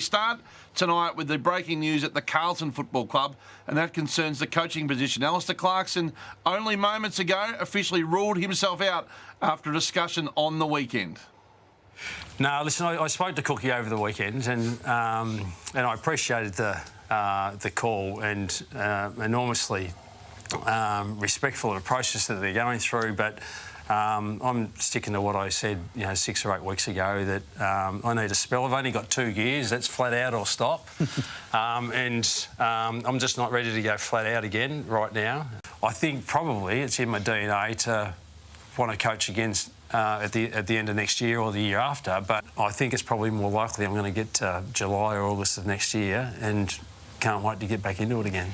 Start tonight with the breaking news at the Carlton Football Club, and that concerns the coaching position. Alistair Clarkson, only moments ago, officially ruled himself out after a discussion on the weekend. No, listen, I spoke to Cookie over the weekend, and I appreciated the call and enormously respectful of the process that they're going through, but I'm sticking to what I said, 6 or 8 weeks ago, that I need a spell. I've only got 2 years. That's flat out or stop. And I'm just not ready to go flat out again right now. I think probably it's in my DNA to want to coach again at the end of next year or the year after. But I think it's probably more likely I'm going to get to July or August of next year and can't wait to get back into it again.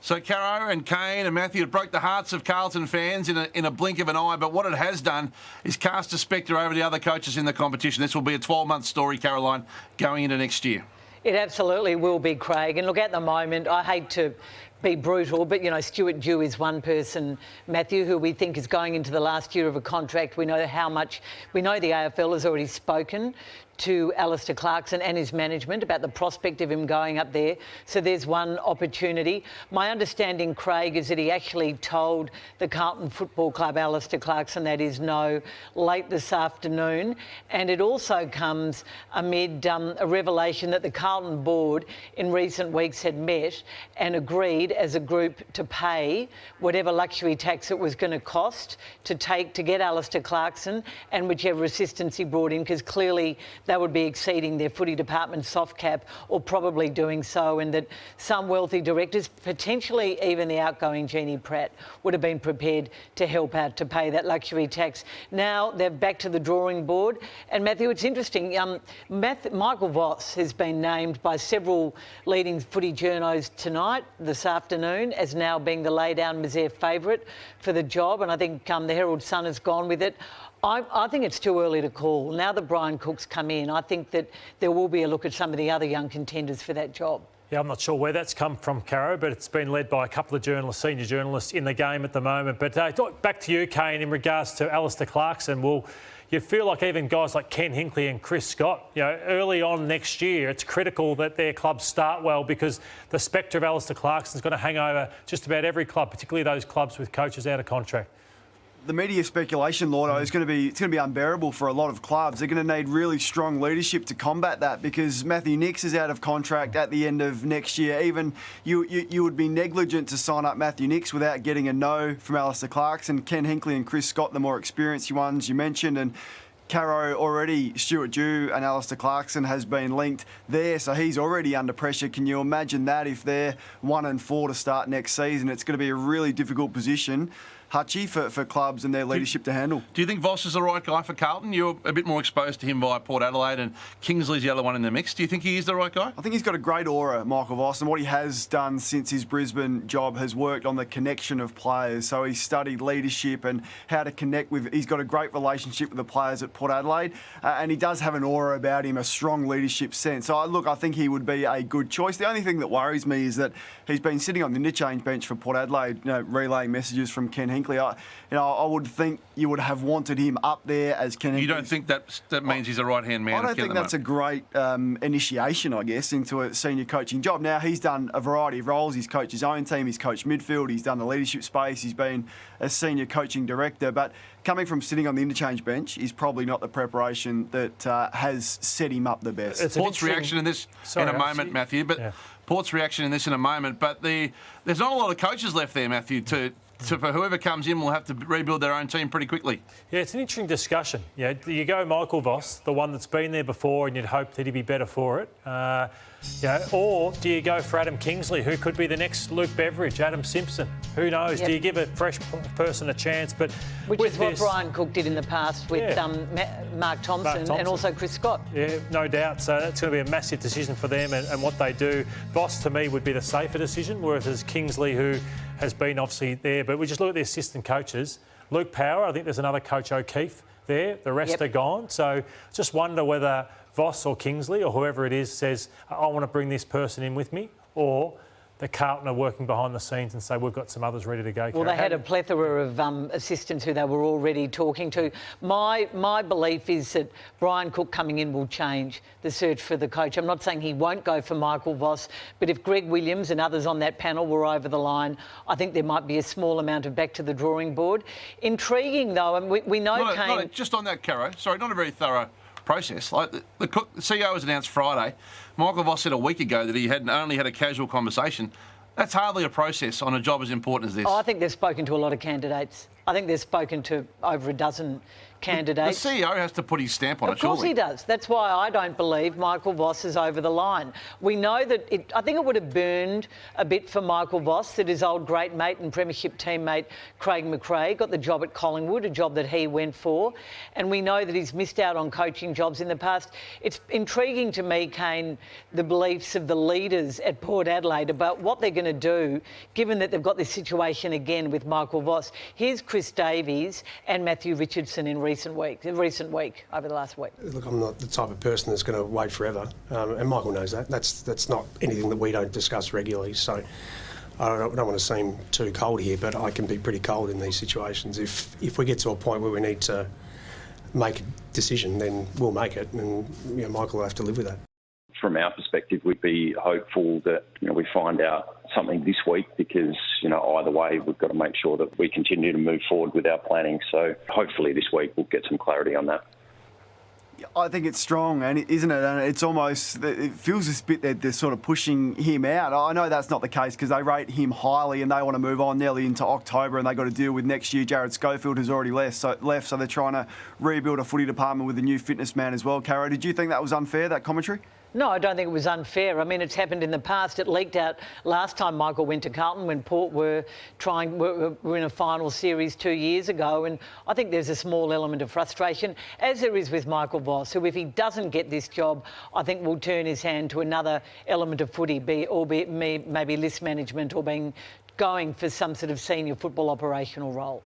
So Caro and Kane and Matthew, it broke the hearts of Carlton fans in a blink of an eye, but what it has done is cast a spectre over the other coaches in the competition. This will be a 12-month story, Caroline, going into next year. It absolutely will be, Craig. And look, at the moment, I hate to be brutal, but, Stuart Dew is one person, Matthew, who we think is going into the last year of a contract. We know the AFL has already spoken to Alistair Clarkson and his management about the prospect of him going up there. So there's one opportunity. My understanding, Craig, is that he actually told the Carlton Football Club, Alistair Clarkson, that is no, late this afternoon. And it also comes amid a revelation that the Carlton board in recent weeks had met and agreed as a group to pay whatever luxury tax it was going to cost to get Alistair Clarkson and whichever assistance he brought in, because clearly they would be exceeding their footy department soft cap or probably doing so, and that some wealthy directors, potentially even the outgoing Jeannie Pratt, would have been prepared to help out to pay that luxury tax. Now they're back to the drawing board. And Matthew, it's interesting, Michael Voss has been named by several leading footy journos tonight, this afternoon, as now being the lay-down misère favourite for the job, and I think the Herald Sun has gone with it. I think it's too early to call. Now that Brian Cook's come in, I think that there will be a look at some of the other young contenders for that job. Yeah, I'm not sure where that's come from, Caro, but it's been led by a couple of journalists, senior journalists in the game at the moment. But back to you, Kane, in regards to Alistair Clarkson. Well, you feel like even guys like Ken Hinkley and Chris Scott, early on next year, it's critical that their clubs start well, because the spectre of Alistair Clarkson's going to hang over just about every club, particularly those clubs with coaches out of contract. The media speculation, Lordo, it's going to be unbearable for a lot of clubs. They're going to need really strong leadership to combat that, because Matthew Nicks is out of contract at the end of next year. Even you would be negligent to sign up Matthew Nicks without getting a no from Alistair Clarkson. Ken Hinkley and Chris Scott, the more experienced ones you mentioned, and Caro already, Stuart Dew and Alistair Clarkson has been linked there, so he's already under pressure. Can you imagine that if they're 1-4 to start next season? It's going to be a really difficult position, Hutchie, for clubs and their leadership to handle. Do you think Voss is the right guy for Carlton? You're a bit more exposed to him via Port Adelaide, and Kingsley's the other one in the mix. Do you think he is the right guy? I think he's got a great aura, Michael Voss, and what he has done since his Brisbane job has worked on the connection of players. So he's studied leadership and how to connect with. He's got a great relationship with the players at Port Adelaide, and he does have an aura about him, a strong leadership sense. So I think he would be a good choice. The only thing that worries me is that he's been sitting on the interchange bench for Port Adelaide, relaying messages from Ken Hinkley. I would think you would have wanted him up there as Ken Hinkley. You don't think that means he's a right-hand man? I don't think that's a great initiation, I guess, into a senior coaching job. Now, he's done a variety of roles. He's coached his own team, he's coached midfield, he's done the leadership space, he's been a senior coaching director. But coming from sitting on the interchange bench is probably not the preparation that has set him up the best. Port's reaction in this in a moment, Matthew. But yeah. Port's reaction in this in a moment. But there's not a lot of coaches left there, Matthew, So for whoever comes in will have to rebuild their own team pretty quickly. Yeah, it's an interesting discussion. You go Michael Voss, the one that's been there before, and you'd hope that he'd be better for it. Or do you go for Adam Kingsley, who could be the next Luke Beveridge, Adam Simpson? Who knows? Yep. Do you give a fresh person a chance? But which is what Brian Cook did in the past with Mark Thompson and also Chris Scott. Yeah, no doubt. So that's going to be a massive decision for them and what they do. Voss, to me, would be the safer decision, whereas there's Kingsley, who has been obviously there. But we just look at the assistant coaches. Luke Power, I think there's another coach, O'Keefe, there. The rest are gone. So just wonder whether Voss or Kingsley or whoever it is says, I want to bring this person in with me, or that Carlton are working behind the scenes and say, we've got some others ready to go. Well, they had a plethora of assistants who they were already talking to. My belief is that Brian Cook coming in will change the search for the coach. I'm not saying he won't go for Michael Voss, but if Greg Williams and others on that panel were over the line, I think there might be a small amount of back to the drawing board. Intriguing, though, and we know Kane... Just on that, Caro, sorry, not a very thorough process. Like the CEO was announced Friday. Michael Voss said a week ago that he had only had a casual conversation. That's hardly a process on a job as important as this. Oh, I think they've spoken to a lot of candidates. I think they've spoken to over a dozen candidates. The CEO has to put his stamp on it, surely. Of course he does. That's why I don't believe Michael Voss is over the line. We know that I think it would have burned a bit for Michael Voss that his old great mate and premiership teammate Craig McRae got the job at Collingwood, a job that he went for. And we know that he's missed out on coaching jobs in the past. It's intriguing to me, Kane, the beliefs of the leaders at Port Adelaide about what they're going to do, given that they've got this situation again with Michael Voss. Here's Chris Davies and Matthew Richardson in recent week, over the last week. Look, I'm not the type of person that's going to wait forever, and Michael knows that. That's not anything that we don't discuss regularly. So I don't want to seem too cold here, but I can be pretty cold in these situations. If we get to a point where we need to make a decision, then we'll make it, and Michael will have to live with that. From our perspective, we'd be hopeful that we find out something this week because either way we've got to make sure that we continue to move forward with our planning. So hopefully this week we'll get some clarity on that. I think it's strong, and isn't it? And it's almost, it feels this bit that they're sort of pushing him out. I know that's not the case because they rate him highly and they want to move on nearly into October, and they got to deal with next year. Jared Schofield has already left, so they're trying to rebuild a footy department with a new fitness man as well. Caro, did you think that was unfair, that commentary? No, I don't think it was unfair. I mean, it's happened in the past. It leaked out last time Michael went to Carlton when Port were in a final series 2 years ago. And I think there's a small element of frustration, as there is with Michael Voss, who, if he doesn't get this job, I think will turn his hand to another element of footy, albeit maybe list management or going for some sort of senior football operational role.